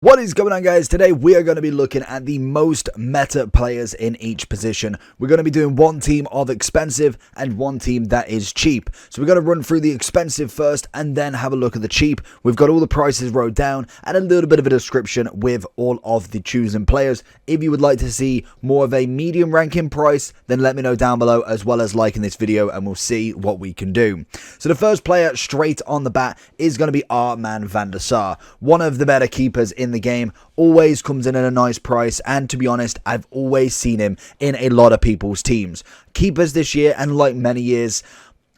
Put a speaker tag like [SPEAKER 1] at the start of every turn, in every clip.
[SPEAKER 1] What is going on, guys? Today we are going to be looking at the most meta players in each position. We're going to be doing one team of expensive and one team that is cheap. So we're going to run through the expensive first and then have a look at the cheap. We've got all the prices wrote down and a little bit of a description with all of the chosen players. If you would like to see more of a medium ranking price, then let me know down below, as well as liking this video, and we'll see what we can do. So the first player straight on the bat is going to be our man Van der Sar, one of the better keepers in the game, always comes in at a nice price, and to be honest, I've always seen him in a lot of people's teams. Keepers this year, and like many years,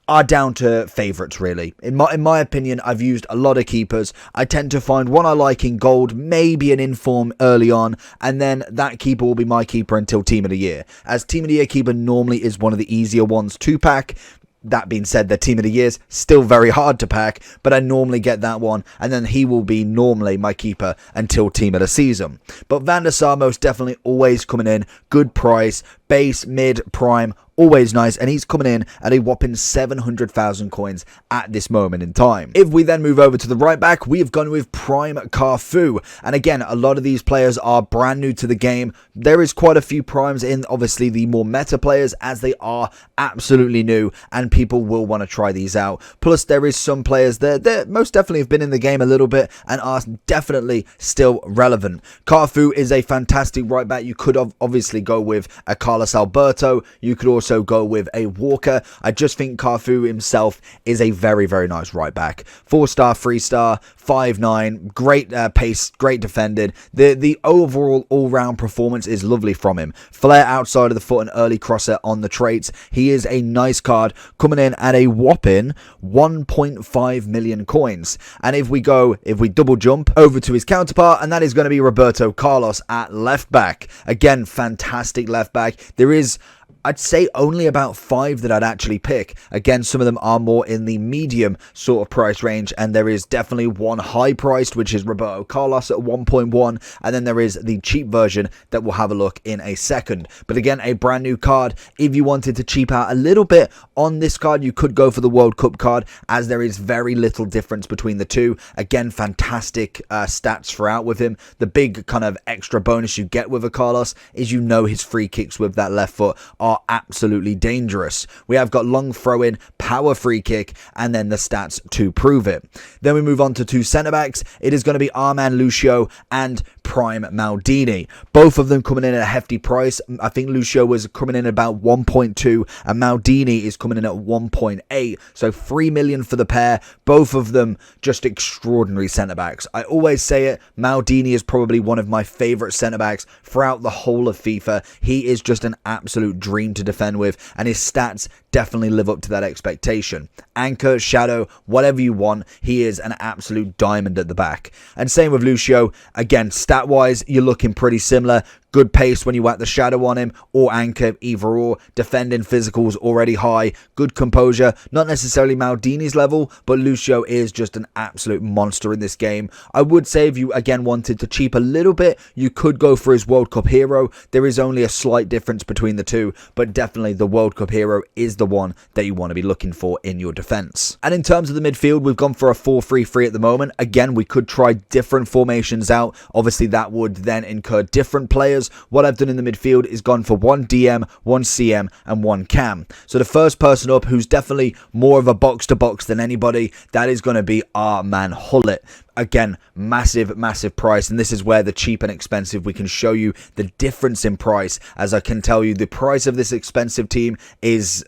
[SPEAKER 1] are down to favourites, really. In my opinion, I've used a lot of keepers. I tend to find one I like in gold, maybe an inform early on, and then that keeper will be my keeper until Team of the Year, as Team of the Year keeper normally is one of the easier ones to pack. That being said, the Team of the Year's still very hard to pack, but I normally get that one, and then he will be normally my keeper until Team of the Season. But Van der Sar most definitely always coming in, good price, base, mid, prime, always nice, and he's coming in at a whopping 700,000 coins at this moment in time. If we then move over to the right back, we have gone with Prime Carfu, and again, a lot of these players are brand new to the game. There is quite a few primes in, obviously, the more meta players, as they are absolutely new, and people will want to try these out. Plus, there is some players that most definitely have been in the game a little bit and are definitely still relevant. Carfu is a fantastic right back. You could obviously go with a Carlos Alberto. You could also go with a Walker. I just think Carfu himself is a very, very nice right back. 4-star, 3-star, 5'9", great pace, great defended. The overall all-round performance is lovely from him. Flair outside of the foot and early crosser on the traits. He is a nice card, coming in at a whopping 1.5 million coins. And if we double jump over to his counterpart, and that is going to be Roberto Carlos at left back. Again, fantastic left back. There is, I'd say, only about 5 that I'd actually pick. Again, some of them are more in the medium sort of price range, and there is definitely one high priced, which is Roberto Carlos at 1.1, and then there is the cheap version that we'll have a look in a second. But again, a brand new card. If you wanted to cheap out a little bit on this card, you could go for the World Cup card, as there is very little difference between the two. Again, fantastic stats throughout with him. The big kind of extra bonus you get with a Carlos is his free kicks with that left foot are absolutely dangerous. We have got long throw-in, power free kick, and then the stats to prove it. Then we move on to 2 centre-backs. It is going to be our man Lucio and Prime Maldini. Both of them coming in at a hefty price. I think Lucio was coming in at about 1.2 and Maldini is coming in at 1.8. So 3 million for the pair. Both of them just extraordinary centre-backs. I always say it, Maldini is probably one of my favourite centre-backs throughout the whole of FIFA. He is just an absolute dream to defend with, and his stats definitely live up to that expectation. Anchor, shadow, whatever you want, he is an absolute diamond at the back. And same with Lucio. Again, stat wise, you're looking pretty similar. Good pace when you whack the shadow on him, or anchor, either or. Defending, physicals already high. Good composure, not necessarily Maldini's level, but Lucio is just an absolute monster in this game. I would say if you again wanted to cheap a little bit, you could go for his World Cup hero. There is only a slight difference between the two, but definitely the World Cup hero is the one that you want to be looking for in your defense. And in terms of the midfield, we've gone for a 4-3-3 at the moment. Again, we could try different formations out. Obviously, that would then incur different players. What I've done in the midfield is gone for 1 DM, 1 CM, and 1 cam. So the first person up, who's definitely more of a box-to-box than anybody, that is going to be our man Hullet. Again, massive price, and this is where the cheap and expensive, we can show you the difference in price. As I can tell you, the price of this expensive team is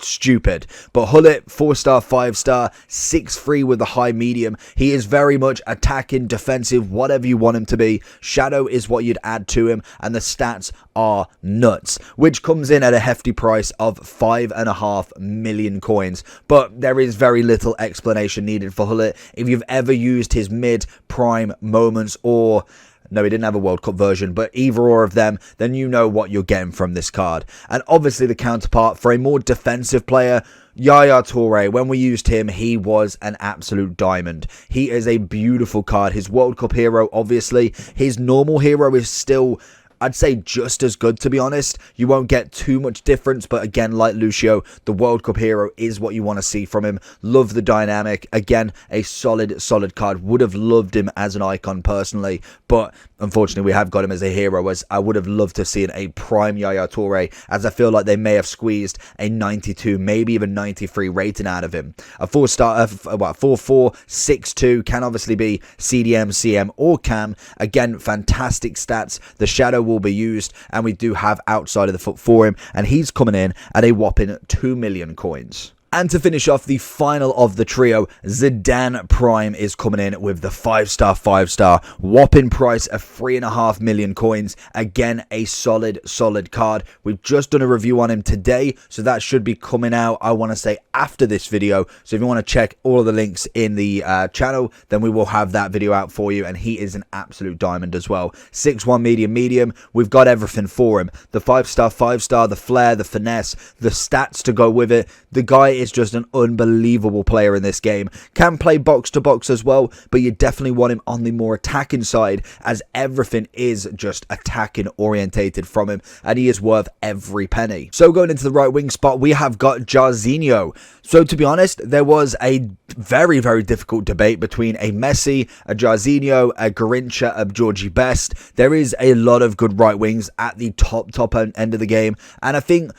[SPEAKER 1] stupid. But Hullet, 4-star, 5-star, 6-3 with the high medium. He is very much attacking, defensive, whatever you want him to be. Shadow is what you'd add to him, and the stats are nuts, which comes in at a hefty price of 5.5 million coins. But there is very little explanation needed for Hullet. If you've ever used his mid-prime moments, or no, he didn't have a World Cup version, but either or of them, then you know what you're getting from this card. And obviously the counterpart for a more defensive player, Yaya Toure. When we used him, he was an absolute diamond. He is a beautiful card. His World Cup hero, obviously. His normal hero is still I'd say just as good, to be honest. You won't get too much difference, but again, like Lucio, the World Cup hero is what you want to see from him. Love the dynamic. Again, a solid card. Would have loved him as an icon personally, but unfortunately we have got him as a hero, as I would have loved to see a prime Yaya Toure, as I feel like they may have squeezed a 92, maybe even 93 rating out of him. A 4-star, 4-4, 6-2, can obviously be CDM, CM, or Cam. Again, fantastic stats. The shadow will be used, and we do have outside of the foot for him, and he's coming in at a whopping 2 million coins. And to finish off the final of the trio, Zidane Prime is coming in with the 5-star, whopping price of 3.5 million coins. Again, a solid card. We've just done a review on him today, so that should be coming out, I want to say, after this video. So if you want to check all of the links in the channel, then we will have that video out for you, and he is an absolute diamond as well. 6'1", medium. We've got everything for him. The 5-star, the flair, the finesse, the stats to go with it. The guy is just an unbelievable player in this game. Can play box to box as well, but you definitely want him on the more attacking side, as everything is just attacking orientated from him, and he is worth every penny. So going into the right wing spot, we have got Jairzinho. So to be honest, there was a very difficult debate between a Messi, a Jairzinho, a Garrincha, a Georgie Best. There is a lot of good right wings at the top end of the game, and I think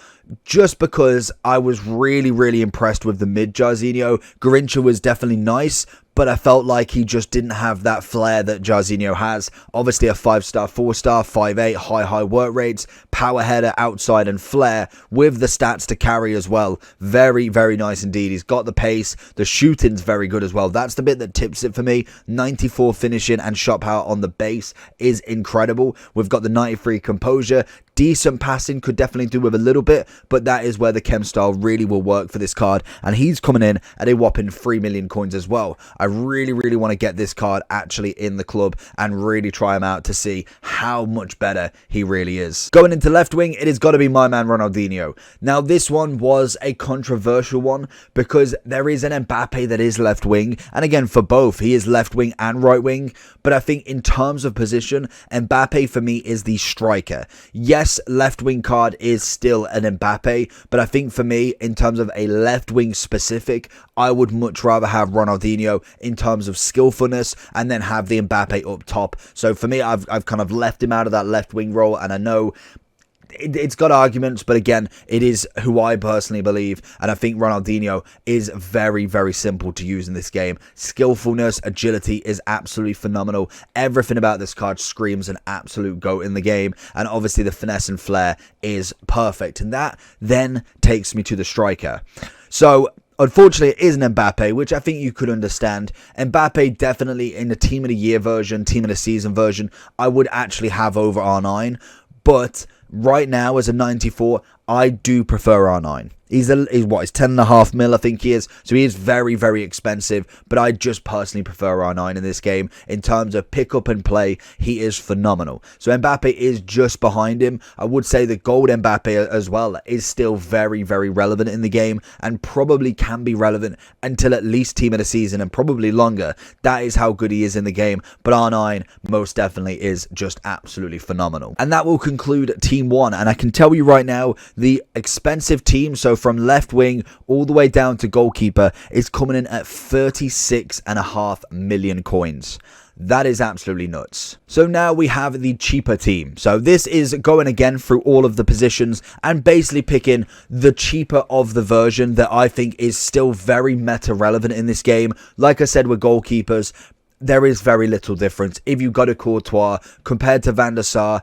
[SPEAKER 1] just because I was really impressed with the mid Jairzinho, Garrincha was definitely nice, but I felt like he just didn't have that flair that Jairzinho has. Obviously a 5-star, 4-star, 5'8", high work rates, power header, outside, and flair, with the stats to carry as well. Very nice indeed. He's got the pace. The shooting's very good as well. That's the bit that tips it for me. 94 finishing and shot power on the base is incredible. We've got the 93 composure. Decent passing, could definitely do with a little bit, but that is where the chem style really will work for this card, and he's coming in at a whopping 3 million coins as well. I really want to get this card actually in the club and really try him out to see how much better he really is. Going into left wing, it has got to be my man Ronaldinho. Now this one was a controversial one because there is an Mbappe that is left wing, and again for both, he is left wing and right wing, but I think in terms of position, Mbappe for me is the striker. Yes, left wing card is still an Mbappe, but I think for me, in terms of a left wing specific, I would much rather have Ronaldinho in terms of skillfulness, and then have the Mbappe up top. So for me, I've kind of left him out of that left wing role, and I know it's got arguments, but again, it is who I personally believe, and I think Ronaldinho is very simple to use in this game. Skillfulness, agility is absolutely phenomenal. Everything about this card screams an absolute GOAT in the game, and obviously the finesse and flair is perfect, and that then takes me to the striker. So unfortunately, it is an Mbappe, which I think you could understand. Mbappe definitely in the Team of the Year version, Team of the Season version, I would actually have over R9, but right now as a 94, I do prefer R9. He's 10.5 mil, I think he is. So he is very expensive, but I just personally prefer R9 in this game. In terms of pick up and play, he is phenomenal. So Mbappe is just behind him. I would say the gold Mbappe as well is still very relevant in the game, and probably can be relevant until at least Team of the Season, and probably longer. That is how good he is in the game, but R9 most definitely is just absolutely phenomenal. And that will conclude Team 1, and I can tell you right now, the expensive team, so from left wing all the way down to goalkeeper, is coming in at 36.5 million coins. That is absolutely nuts. So now we have the cheaper team. So this is going again through all of the positions and basically picking the cheaper of the version that I think is still very meta relevant in this game. Like I said with goalkeepers, there is very little difference. If you got a Courtois compared to Van der Sar,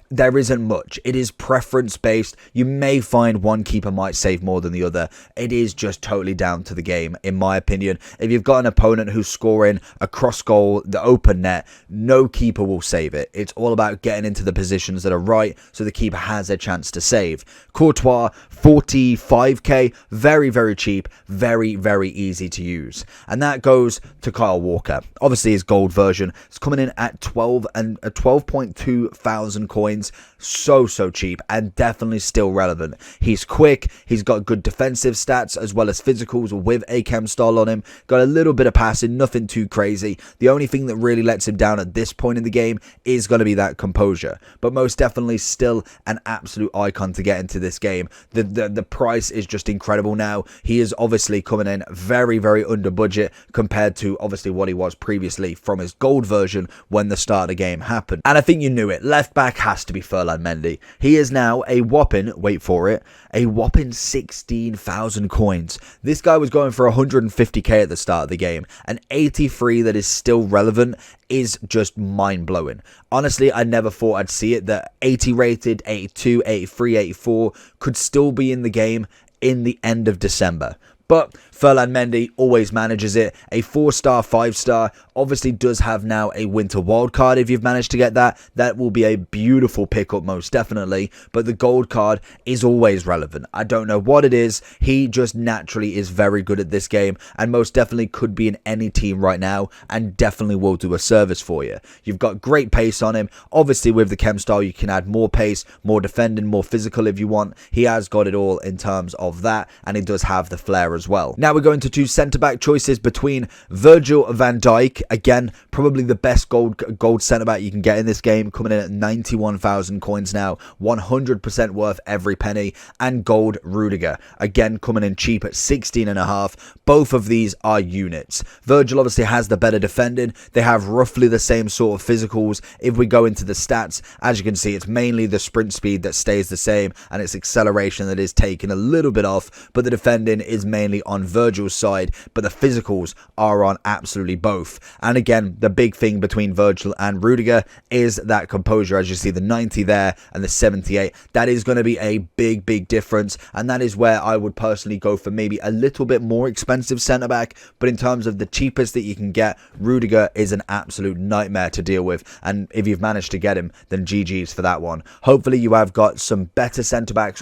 [SPEAKER 1] there isn't much. It is preference based. You may find one keeper might save more than the other. It is just totally down to the game, in my opinion. If you've got an opponent who's scoring a cross goal, the open net, no keeper will save it. It's all about getting into the positions that are right so the keeper has a chance to save. Courtois, 45k, very cheap, very easy to use. And that goes to Kyle Walker. Obviously his gold version is coming in at 12.2 thousand coins. coins. So cheap and definitely still relevant. He's quick, he's got good defensive stats as well as physicals with a chem style on him, got a little bit of passing, nothing too crazy. The only thing that really lets him down at this point in the game is going to be that composure, but most definitely still an absolute icon to get into this game. The price is just incredible now. He is obviously coming in very under budget compared to obviously what he was previously from his gold version when the start of the game happened. And I think you knew it, left back has to be Ferland Mendy. He is now a whopping, wait for it, a whopping 16,000 coins. This guy was going for 150k at the start of the game. An 83 that is still relevant is just mind-blowing. Honestly, I never thought I'd see it, that 80 rated, 82, 83, 84 could still be in the game in the end of December. But Ferland Mendy always manages it. A 4-star, 5-star, obviously does have now a winter wildcard. If you've managed to get that, that will be a beautiful pickup most definitely. But the gold card is always relevant. I don't know what it is. He just naturally is very good at this game and most definitely could be in any team right now and definitely will do a service for you. You've got great pace on him. Obviously with the chem style you can add more pace, more defending, more physical if you want. He has got it all in terms of that, and he does have the flair as well. Now we're going to two centre-back choices between Virgil van Dijk, again, probably the best gold centre-back you can get in this game, coming in at 91,000 coins now, 100% worth every penny, and gold Rudiger, again, coming in cheap at 16.5. Both of these are units. Virgil obviously has the better defending. They have roughly the same sort of physicals. If we go into the stats, as you can see, it's mainly the sprint speed that stays the same, and it's acceleration that is taken a little bit off, but the defending is mainly on Virgil's side, but the physicals are on absolutely both. And again, the big thing between Virgil and Rudiger is that composure. As you see, the 90 there and the 78, that is going to be a big difference, and that is where I would personally go for maybe a little bit more expensive centre back. But in terms of the cheapest that you can get, Rudiger is an absolute nightmare to deal with, and if you've managed to get him, then GG's for that one. Hopefully you have got some better centre backs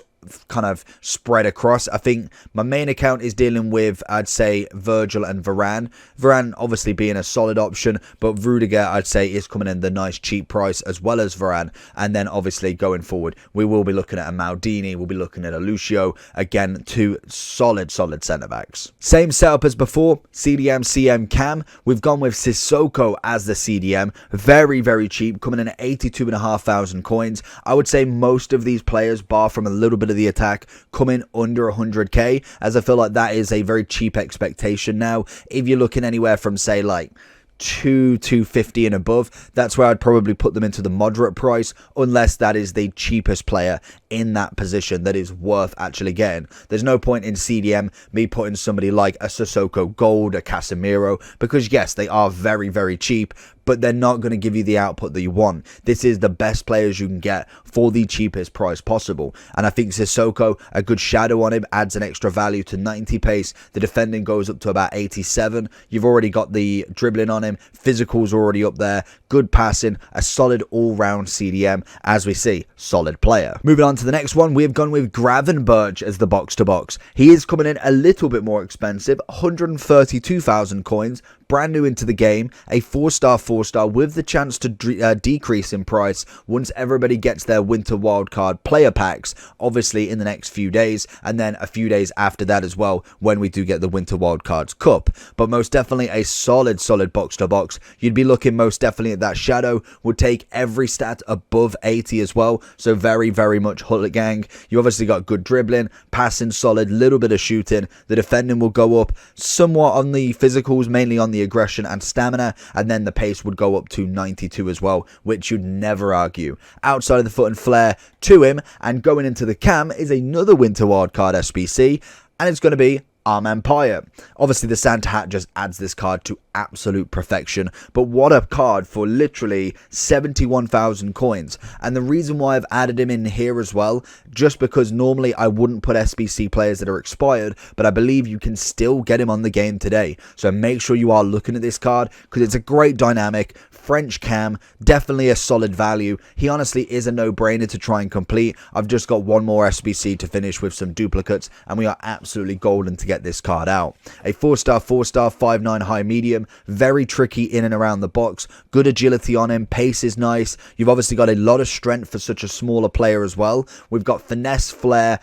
[SPEAKER 1] kind of spread across. I think my main account is dealing with, I'd say, Virgil and Varane. Varane obviously being a solid option, but Rudiger I'd say is coming in the nice cheap price as well as Varane. And then obviously going forward we will be looking at a Maldini, we'll be looking at a Lucio. Again, two solid centre backs. Same setup as before, CDM, CM, Cam. We've gone with Sissoko as the CDM, very cheap, coming in at 82,500 coins. I would say most of these players, bar from a little bit of the attack, come in under 100k, as I feel like that is a very cheap expectation now. If you're looking anywhere from say like 250 and above, that's where I'd probably put them into the moderate price, unless that is the cheapest player in that position that is worth actually getting. There's no point in CDM me putting somebody like a Sissoko Gold, a Casemiro, because yes, they are very cheap, but they're not going to give you the output that you want. This is the best players you can get for the cheapest price possible. And I think Sissoko, a good shadow on him, adds an extra value to 90 pace. The defending goes up to about 87. You've already got the dribbling on him. Physical's already up there. Good passing. A solid all-round CDM. As we see, solid player. Moving on to the next one, we have gone with Gravenberch as the box-to-box. He is coming in a little bit more expensive. 132,000 coins. Brand new into the game, a 4-star, 4-star with the chance to decrease in price once everybody gets their winter wildcard player packs, obviously in the next few days, and then a few days after that as well when we do get the winter wildcards cup. But most definitely a solid box to box. You'd be looking most definitely at that shadow, would take every stat above 80 as well, so very much Hullet gang. You obviously got good dribbling, passing solid, little bit of shooting. The defending will go up somewhat on the physicals, mainly on the aggression and stamina, and then the pace would go up to 92 as well, which you'd never argue. Outside of the foot and flair to him, and going into the cam is another winter wildcard SBC, and it's going to be Arm Empire. Obviously the Santa hat just adds this card to absolute perfection, but what a card for literally 71,000 coins. And the reason why I've added him in here as well, just because normally I wouldn't put SBC players that are expired, but I believe you can still get him on the game today. So make sure you are looking at this card, because it's a great dynamic French cam, definitely a solid value. He honestly is a no-brainer to try and complete. I've just got one more SBC to finish with some duplicates, and we are absolutely golden to get this card out. A 4-star, 4-star, 5'9" high medium, very tricky in and around the box, good agility on him, pace is nice. You've obviously got a lot of strength for such a smaller player as well. We've got finesse, flare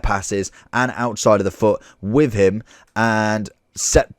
[SPEAKER 1] passes, and outside of the foot with him, and set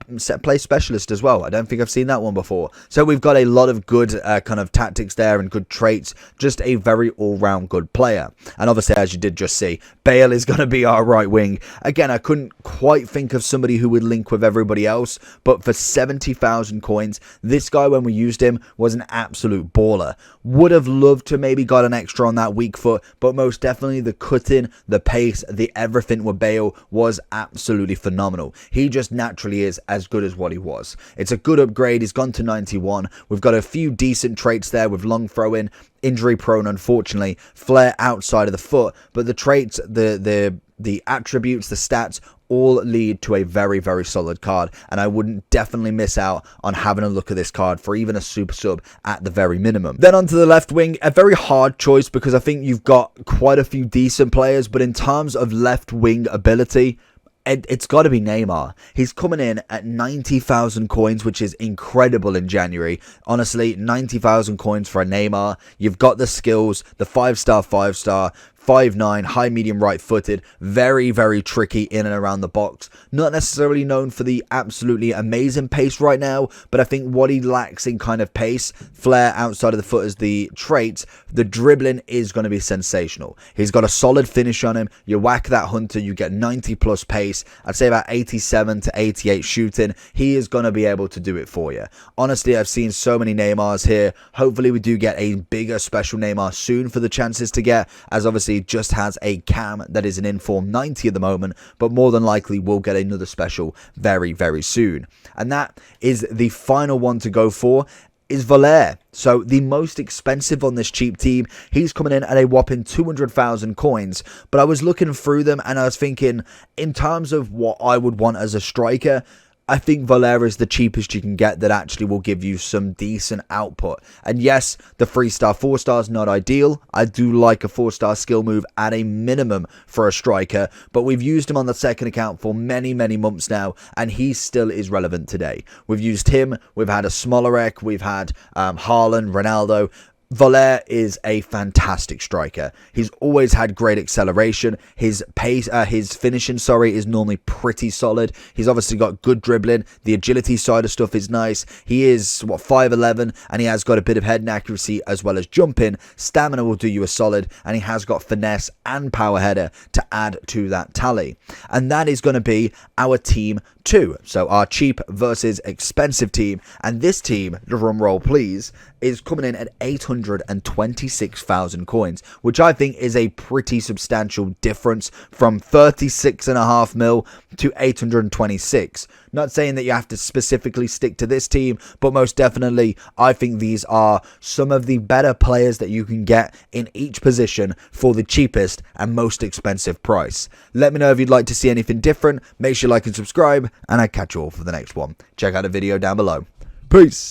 [SPEAKER 1] play specialist as well. I don't think I've seen that one before. So we've got a lot of good kind of tactics there and good traits. Just a very all-round good player. And obviously, as you did just see, Bale is going to be our right wing. Again, I couldn't quite think of somebody who would link with everybody else, but for 70,000 coins, this guy, when we used him, was an absolute baller. Would have loved to maybe got an extra on that weak foot, but most definitely the cutting, the pace, the everything with Bale was absolutely phenomenal. He just naturally is as good as what he was. It's a good upgrade. He's gone to 91. We've got a few decent traits there with long throwing, injury prone unfortunately, flare outside of the foot, but the traits, the attributes, the stats all lead to a very, very solid card, and I wouldn't definitely miss out on having a look at this card for even a super sub at the very minimum. Then onto the left wing, a very hard choice because I think you've got quite a few decent players, but in terms of left wing ability, it's got to be Neymar. He's coming in at 90,000 coins, which is incredible in January. Honestly, 90,000 coins for a Neymar. You've got the skills, the 5-star, 5-star, 5'9", high medium right footed, very, very tricky in and around the box. Not necessarily known for the absolutely amazing pace right now, but I think what he lacks in kind of pace, flair outside of the foot as the traits, the dribbling is going to be sensational. He's got a solid finish on him. You whack that hunter, you get 90 plus pace. I'd say about 87 to 88 shooting. He is going to be able to do it for you. Honestly, I've seen so many Neymars here. Hopefully we do get a bigger special Neymar soon for the chances to get, as obviously just has a cam that is an inform 90 at the moment, but more than likely we'll get another special very, very soon. And that is the final one to go for, is Valère. So the most expensive on this cheap team, he's coming in at a whopping 200,000 coins. But I was looking through them and I was thinking, in terms of what I would want as a striker, I think Valère is the cheapest you can get that actually will give you some decent output. And yes, the 3-star, 4-star is not ideal. I do like a 4-star skill move at a minimum for a striker, but we've used him on the second account for many, many months now, and he still is relevant today. We've used him, we've had a Smolarek, we've had Haaland, Ronaldo. Valère is a fantastic striker. He's always had great acceleration. His pace, his finishing, is normally pretty solid. He's obviously got good dribbling. The agility side of stuff is nice. He is, 5'11", and he has got a bit of head and accuracy as well as jumping. Stamina will do you a solid, and he has got finesse and power header to add to that tally. And that is going to be our team 2. So our cheap versus expensive team. And this team, drum roll please, is coming in at 826,000 coins, which I think is a pretty substantial difference from 36.5 mil to 826. Not saying that you have to specifically stick to this team, but most definitely I think these are some of the better players that you can get in each position for the cheapest and most expensive price. Let me know if you'd like to see anything different. Make sure you like and subscribe, and I catch you all for the next one. Check out the video down below. Peace.